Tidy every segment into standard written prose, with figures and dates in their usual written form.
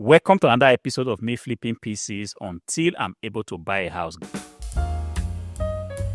Welcome to another episode of me flipping PCs until I'm able to buy a house.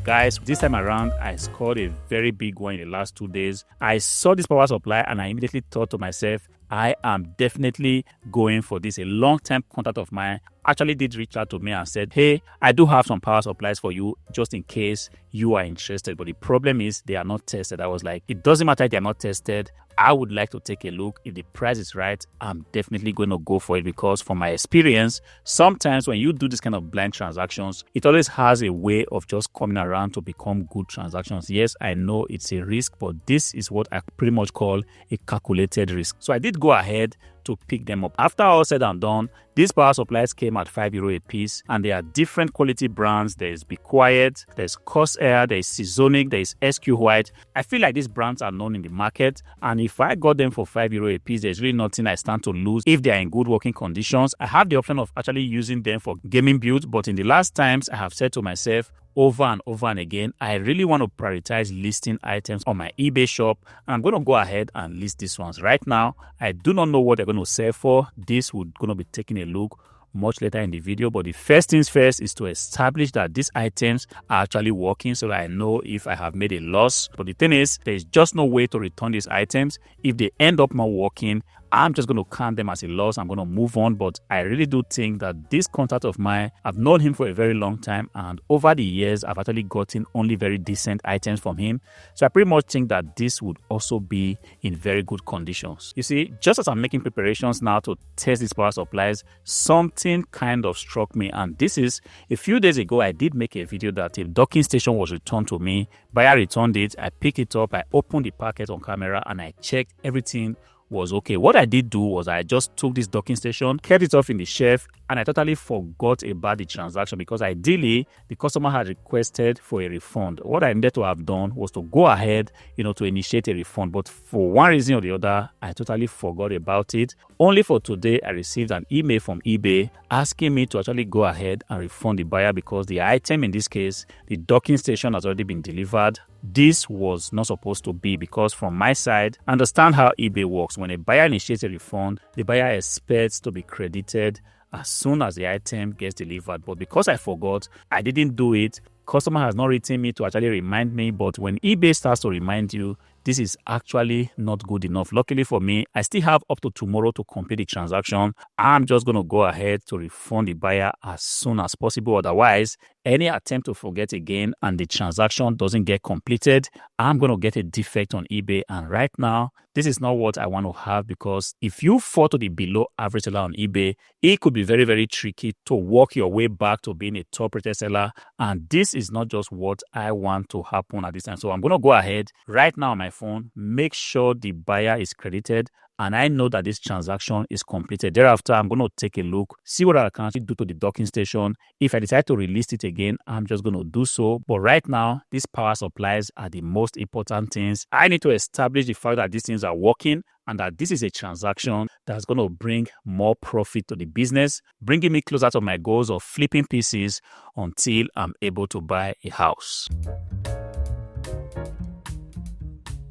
Guys, this time around, I scored a very big one in the last 2 days. I saw this power supply and I immediately thought to myself, I am definitely going for this. A long-time contact of mine actually did reach out to me and said, hey, I do have some power supplies for you just in case you are interested. But the problem is they are not tested. I was like, it doesn't matter if they are not tested. I would like to take a look. If the price is right, I'm definitely going to go for it because from my experience, sometimes when you do this kind of blind transactions, it always has a way of just coming around to become good transactions. Yes, I know it's a risk, but this is what I pretty much call a calculated risk. So I did go ahead to pick them up. After all said and done, these power supplies came at €5 a piece and they are different quality brands. There is Be Quiet, there's Corsair, there is Seasonic, there is SQ White. I feel like these brands are known in the market, and if I got them for €5 a piece, there's really nothing I stand to lose if they are in good working conditions. I have the option of actually using them for gaming builds, but in the last times I have said to myself, over and over and again, I really want to prioritize listing items on my eBay shop, and I'm going to go ahead and list these ones. Right now, I do not know what they're going to sell for. This would going to be taking a look much later in the video, but the first things first is to establish that these items are actually working so that I know if I have made a loss. But the thing is, there's just no way to return these items. If they end up not working, I'm just going to count them as a loss. I'm going to move on. But I really do think that this contact of mine, I've known him for a very long time, and over the years, I've actually gotten only very decent items from him. So I pretty much think that this would also be in very good conditions. You see, just as I'm making preparations now to test these power supplies, something kind of struck me. And this is a few days ago, I did make a video that a docking station was returned to me. Buyer returned it. I picked it up. I opened the packet on camera and I checked everything was okay. What I did do was I just took this docking station, kept it off in the shelf, and I totally forgot about the transaction because ideally the customer had requested for a refund. What I needed to have done was to go ahead, to initiate a refund. But for one reason or the other, I totally forgot about it. Only for today, I received an email from eBay asking me to actually go ahead and refund the buyer because the item, in this case, the docking station, has already been delivered. This was not supposed to be because from my side, understand how eBay works. When a buyer initiates a refund, the buyer expects to be credited as soon as the item gets delivered. But because I forgot, I didn't do it. Customer has not written me to actually remind me, but when eBay starts to remind you, this is actually not good enough. Luckily for me, I still have up to tomorrow to complete the transaction. I'm just going to go ahead to refund the buyer as soon as possible. Otherwise, any attempt to forget again and the transaction doesn't get completed, I'm going to get a defect on eBay. And right now, this is not what I want to have because if you fall to the below average seller on eBay, it could be very, very tricky to work your way back to being a top-rated seller. And this is not just what I want to happen at this time. So I'm going to go ahead right now on my phone, make sure the buyer is credited, and I know that this transaction is completed. Thereafter, I'm going to take a look, see what I can actually do to the docking station. If I decide to release it again, I'm just going to do so. But right now, these power supplies are the most important things. I need to establish the fact that these things are working and that this is a transaction that's going to bring more profit to the business, bringing me closer to my goals of flipping PCs until I'm able to buy a house.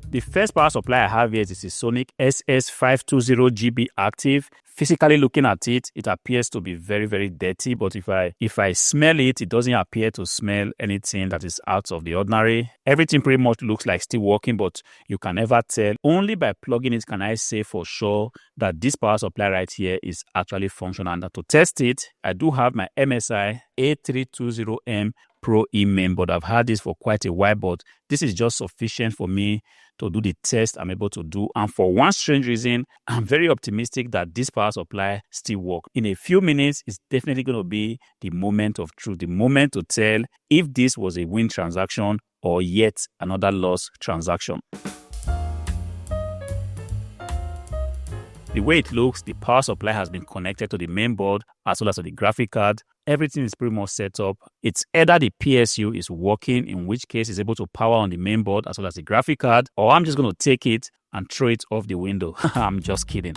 The first power supply I have here is the Seasonic SS520GB Active. Physically looking at it, it appears to be very, very dirty. But if I smell it, it doesn't appear to smell anything that is out of the ordinary. Everything pretty much looks like still working, but you can never tell. Only by plugging it can I say for sure that this power supply right here is actually functional. And to test it, I do have my MSI E34 Pro E-main, but I've had this for quite a while, but this is just sufficient for me to do the test I'm able to do. And for one strange reason, I'm very optimistic that this power supply still works. In a few minutes, it's definitely going to be the moment of truth, the moment to tell if this was a win transaction or yet another loss transaction. The way it looks, the power supply has been connected to the main board as well as to the graphic card. Everything is pretty much set up. It's either the PSU is working, in which case it's able to power on the main board as well as the graphic card, or I'm just going to take it and throw it off the window. I'm just kidding.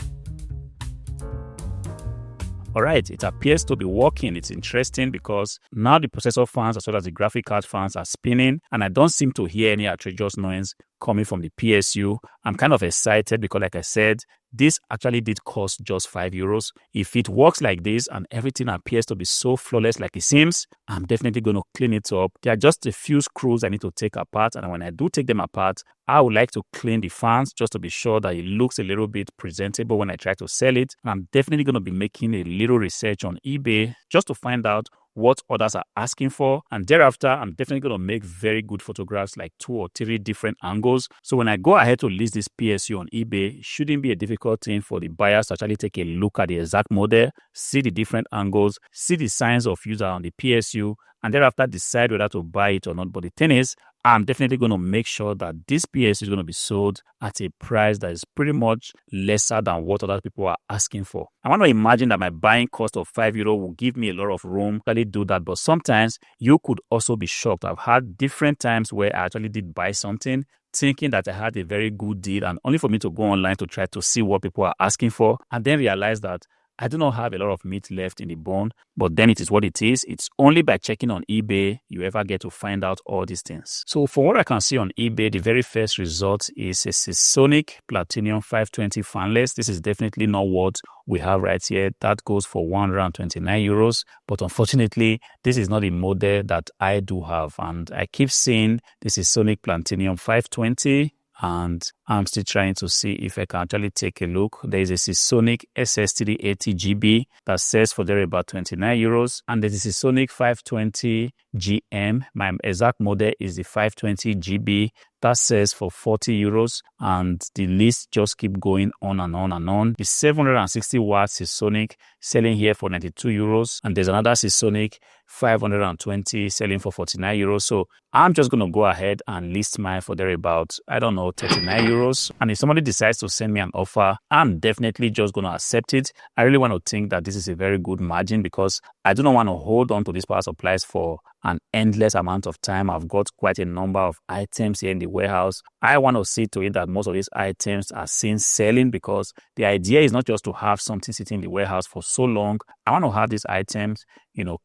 All right, it appears to be working. It's interesting because now the processor fans as well as the graphic card fans are spinning, and I don't seem to hear any outrageous noise coming from the PSU. I'm kind of excited because, like I said, this actually did cost just €5. If it works like this and everything appears to be so flawless like it seems, I'm definitely going to clean it up. There are just a few screws I need to take apart, and when I do take them apart, I would like to clean the fans just to be sure that it looks a little bit presentable when I try to sell it. And I'm definitely going to be making a little research on eBay just to find out what others are asking for, and thereafter I'm definitely going to make very good photographs, like 2 or 3 different angles. So when I go ahead to list this PSU on eBay, it shouldn't be a difficult thing for the buyers to actually take a look at the exact model, see the different angles, see the signs of user on the PSU, and thereafter decide whether to buy it or not. But the thing is, I'm definitely going to make sure that this PSU is going to be sold at a price that is pretty much lesser than what other people are asking for. I want to imagine that my buying cost of €5 will give me a lot of room to actually do that. But sometimes you could also be shocked. I've had different times where I actually did buy something thinking that I had a very good deal, and only for me to go online to try to see what people are asking for, and then realize that I do not have a lot of meat left in the bone. But then it is what it is. It's only by checking on eBay you ever get to find out all these things. So for what I can see on eBay, the very first result is a Seasonic Platinum 520 fanless. This is definitely not what we have right here. That goes for €129. But unfortunately, this is not a model that I do have. And I keep seeing this is Seasonic Platinum 520. And I'm still trying to see if I can actually take a look. There is a Seasonic SSD 80GB that sells for there about €29. And there is a Seasonic 520 GM. My exact model is the 520GB. That sells for €40. And the list just keep going on and on and on. The 760 watt Seasonic selling here for €92. And there's another Seasonic 520 selling for €49. So I'm just going to go ahead and list mine for there about, I don't know, €39. And if somebody decides to send me an offer, I'm definitely just going to accept it. I really want to think that this is a very good margin, because I do not want to hold on to these power supplies for an endless amount of time. I've got quite a number of items here in the warehouse. I want to see to it that most of these items are seen selling, because the idea is not just to have something sitting in the warehouse for so long. I want to have these items,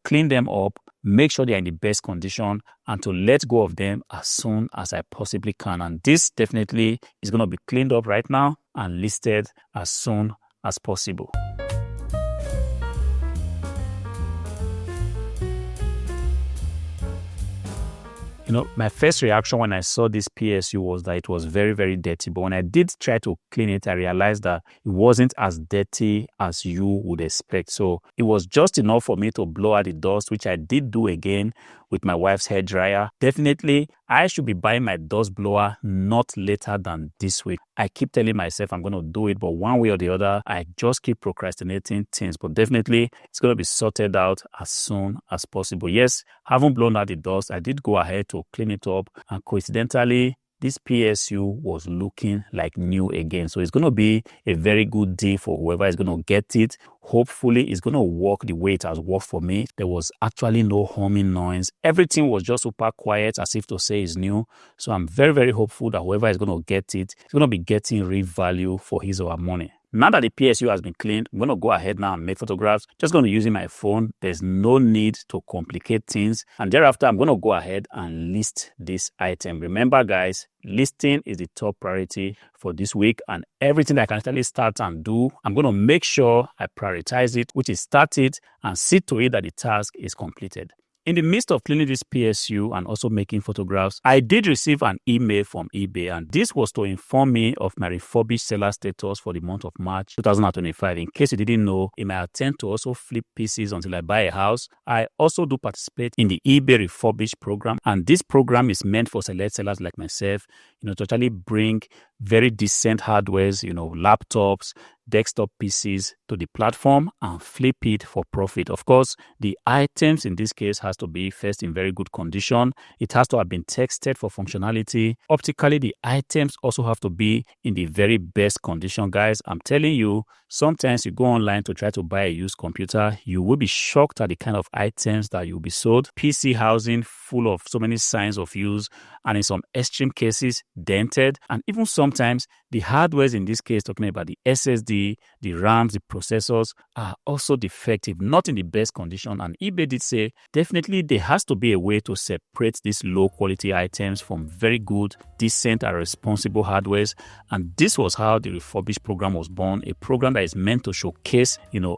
clean them up, make sure they're in the best condition, and to let go of them as soon as I possibly can. And this definitely is going to be cleaned up right now and listed as soon as possible. My first reaction when I saw this PSU was that it was very, very dirty. But when I did try to clean it, I realized that it wasn't as dirty as you would expect. So it was just enough for me to blow out the dust, which I did do again with my wife's hair dryer. Definitely, I should be buying my dust blower not later than this week. I keep telling myself I'm going to do it, but one way or the other, I just keep procrastinating things. But definitely, it's going to be sorted out as soon as possible. Yes, I haven't blown out the dust. I did go ahead to clean it up, and coincidentally, this PSU was looking like new again. So it's going to be a very good deal for whoever is going to get it. Hopefully, it's going to work the way it has worked for me. There was actually no humming noise. Everything was just super quiet, as if to say it's new. So I'm very, very hopeful that whoever is going to get it is going to be getting real value for his or her money. Now that the PSU has been cleaned, I'm going to go ahead now and make photographs. Just going to use my phone. There's no need to complicate things. And thereafter, I'm going to go ahead and list this item. Remember, guys, listing is the top priority for this week. And everything that I can actually start and do, I'm going to make sure I prioritize it, which is start it and see to it that the task is completed. In the midst of cleaning this PSU and also making photographs, I did receive an email from eBay, and this was to inform me of my refurbished seller status for the month of March 2025. In case you didn't know, in my attempt to also flip PCs until I buy a house, I also do participate in the eBay Refurbished program, and this program is meant for select sellers like myself, to actually bring very decent hardwares, laptops, desktop PCs to the platform and flip it for profit. Of course, the items in this case has to be first in very good condition. It has to have been tested for functionality. Optically, the items also have to be in the very best condition, guys. I'm telling you, sometimes you go online to try to buy a used computer, you will be shocked at the kind of items that you'll be sold. PC housing full of so many signs of use, and in some extreme cases, dented, and even sometimes the hardware in this case, talking about the SSD, the RAMs, the processors, are also defective, not in the best condition. And eBay did say definitely there has to be a way to separate these low quality items from very good, decent, and responsible hardware. And this was how the refurbished program was born, a program that is meant to showcase,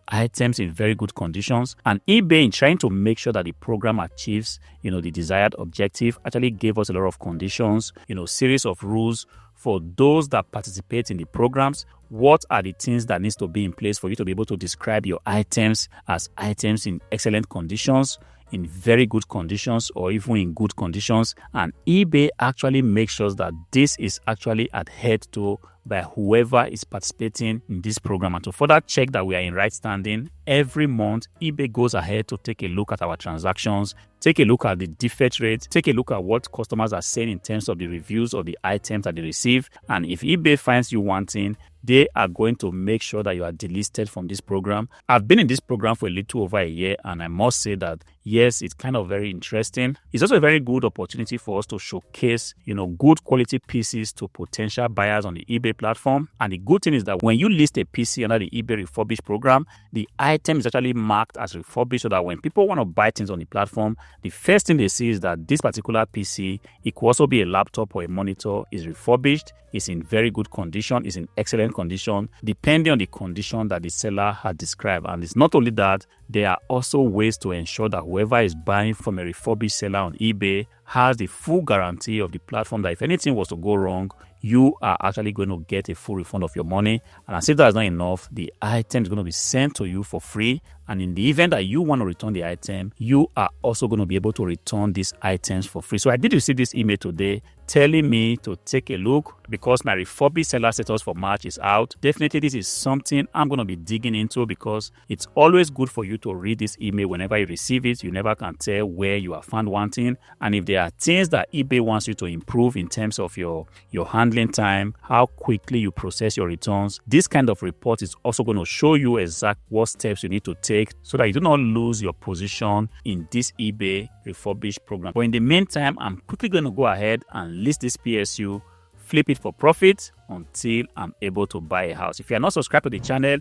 items in very good conditions. And eBay, in trying to make sure that the program achieves, the desired objective, actually gave us a lot of conditions, series of rules for those that participate in the programs. What are the things that needs to be in place for you to be able to describe your items as items in excellent conditions, in very good conditions, or even in good conditions? And eBay actually makes sure that this is actually adhered to by whoever is participating in this program. And to further check that we are in right standing, every month eBay goes ahead to take a look at our transactions, take a look at the defect rate, take a look at what customers are saying in terms of the reviews of the items that they receive. And if eBay finds you wanting, they are going to make sure that you are delisted from this program. I've been in this program for a little over a year, and I must say that yes, it's kind of very interesting. It's also a very good opportunity for us to showcase, good quality PCs to potential buyers on the eBay platform. And the good thing is that when you list a PC under the eBay refurbished program, the item is actually marked as refurbished, so that when people want to buy things on the platform, the first thing they see is that this particular PC, it could also be a laptop or a monitor, is refurbished, is in very good condition, is in excellent condition, depending on the condition that the seller had described. And it's not only that, there are also ways to ensure that whoever is buying from a refurbished seller on eBay has the full guarantee of the platform that if anything was to go wrong, you are actually going to get a full refund of your money. And as if that is not enough, the item is going to be sent to you for free. And in the event that you want to return the item, you are also going to be able to return these items for free. So I did receive this email today telling me to take a look because my refurbished seller status for March is out. Definitely this is something I'm going to be digging into, because it's always good for you to read this email whenever you receive it. You never can tell where you are found wanting. And if there are things that eBay wants you to improve in terms of your handling time, how quickly you process your returns, this kind of report is also going to show you exactly what steps you need to take so that you do not lose your position in this eBay refurbished program. But in the meantime, I'm quickly going to go ahead and list this PSU, flip it for profit until I'm able to buy a house. If you are not subscribed to the channel,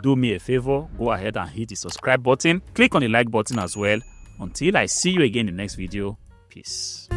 do me a favor, go ahead and hit the subscribe button, click on the like button as well. Until I see you again in the next video, peace.